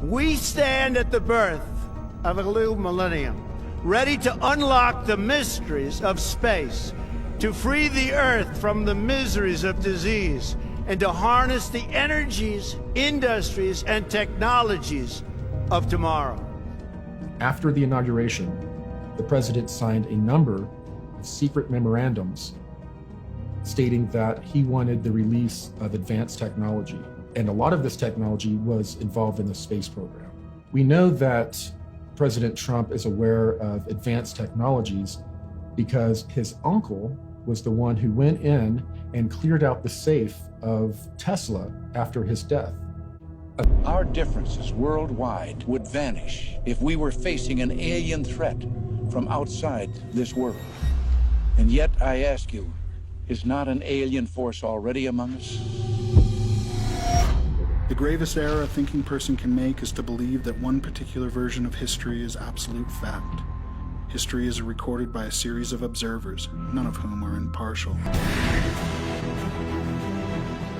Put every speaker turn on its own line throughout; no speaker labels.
We stand at the birth of a new millennium, ready to unlock the mysteries of space, to free the Earth from the miseries of disease, and to harness the energies, industries, and technologies of tomorrow.
After the inauguration, the president signed a number of secret memorandums stating that he wanted the release of advanced technology. And a lot of this technology was involved in the space program. We know that President Trump is aware of advanced technologies because his uncle was the one who went in and cleared out the safe of Tesla after his death.
Our differences worldwide would vanish if we were facing an alien threat from outside this world. And yet, I ask you, is not an alien force already among us?
The gravest error a thinking person can make is to believe that one particular version of history is absolute fact. History is recorded by a series of observers, none of whom are impartial.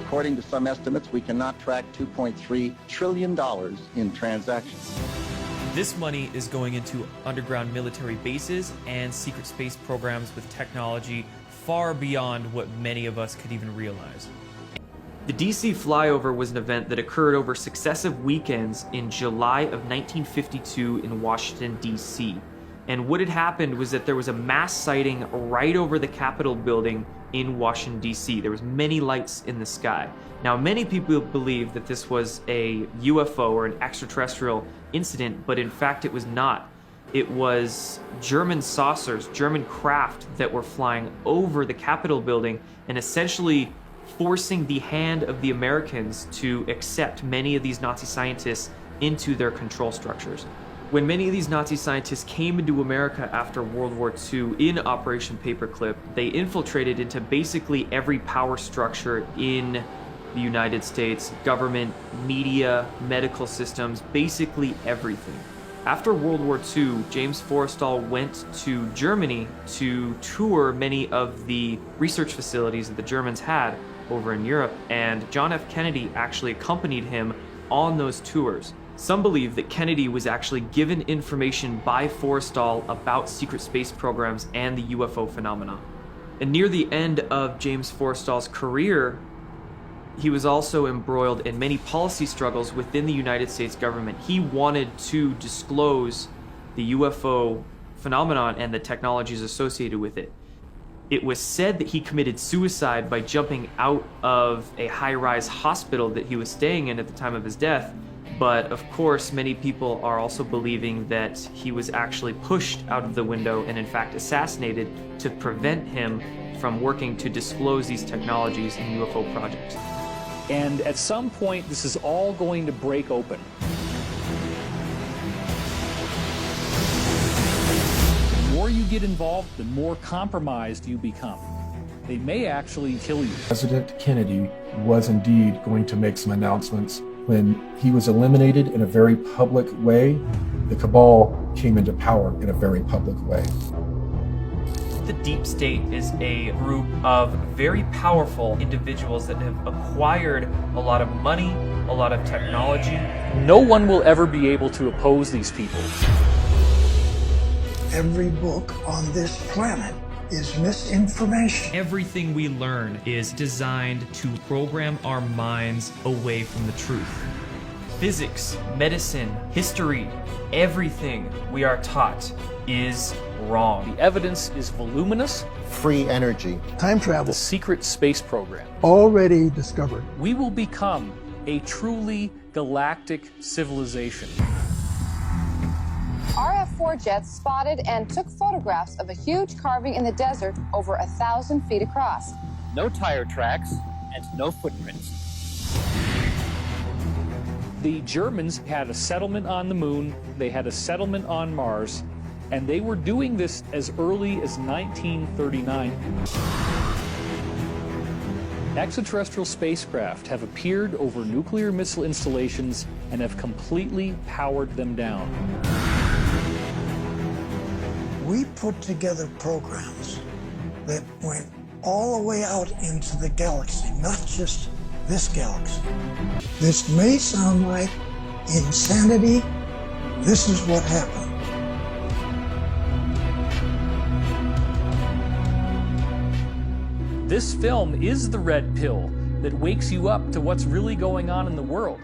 According to some estimates, we cannot track $2.3 trillion in transactions.
This money is going into underground military bases and secret space programs with technology far beyond what many of us could even realize. The DC flyover was an event that occurred over successive weekends in July of 1952 in Washington, D.C. And what had happened was that there was a mass sighting right over the Capitol building in Washington, D.C. There was many lights in the sky. Now, many people believe that this was a UFO or an extraterrestrial incident, but in fact it was not. It was German saucers, German craft that were flying over the Capitol building and essentially forcing the hand of the Americans to accept many of these Nazi scientists into their control structures. When many of these Nazi scientists came into America after World War II in Operation Paperclip, they infiltrated into basically every power structure in the United States, government, media, medical systems, basically everything. After World War II, James Forrestal went to Germany to tour many of the research facilities that the Germans had over in Europe, and John F. Kennedy actually accompanied him on those tours. Some believe that Kennedy was actually given information by Forrestal about secret space programs and the UFO phenomena. And near the end of James Forrestal's career, he was also embroiled in many policy struggles within the United States government. He wanted to disclose the UFO phenomenon and the technologies associated with it. It was said that he committed suicide by jumping out of a high-rise hospital that he was staying in at the time of his death. But of course, many people are also believing that he was actually pushed out of the window and in fact assassinated to prevent him from working to disclose these technologies and UFO projects.
And at some point, this is all going to break open. The more you get involved, the more compromised you become. They may actually kill you.
President Kennedy was indeed going to make some announcements. When he was eliminated in a very public way, the cabal came into power in a very public way.
The deep state is a group of very powerful individuals that have acquired a lot of money, a lot of technology.
No one will ever be able to oppose these people.
Every book on this planet is misinformation.
Everything we learn is designed to program our minds away from the truth. Physics, medicine, history, everything we are taught is wrong.
The evidence is voluminous.
Free energy.
Time travel.
The secret space program.
Already discovered.
We will become a truly galactic civilization.
RF-4 jets spotted and took photographs of a huge carving in the desert over 1,000 feet across.
No tire tracks and no footprints. The Germans had a settlement on the moon, they had a settlement on Mars, and they were doing this as early as 1939. Extraterrestrial spacecraft have appeared over nuclear missile installations and have completely powered them down.
We put together programs that went all the way out into the galaxy, not just this galaxy. This may sound like insanity, this is what happened.
This film is the red pill that wakes you up to what's really going on in the world.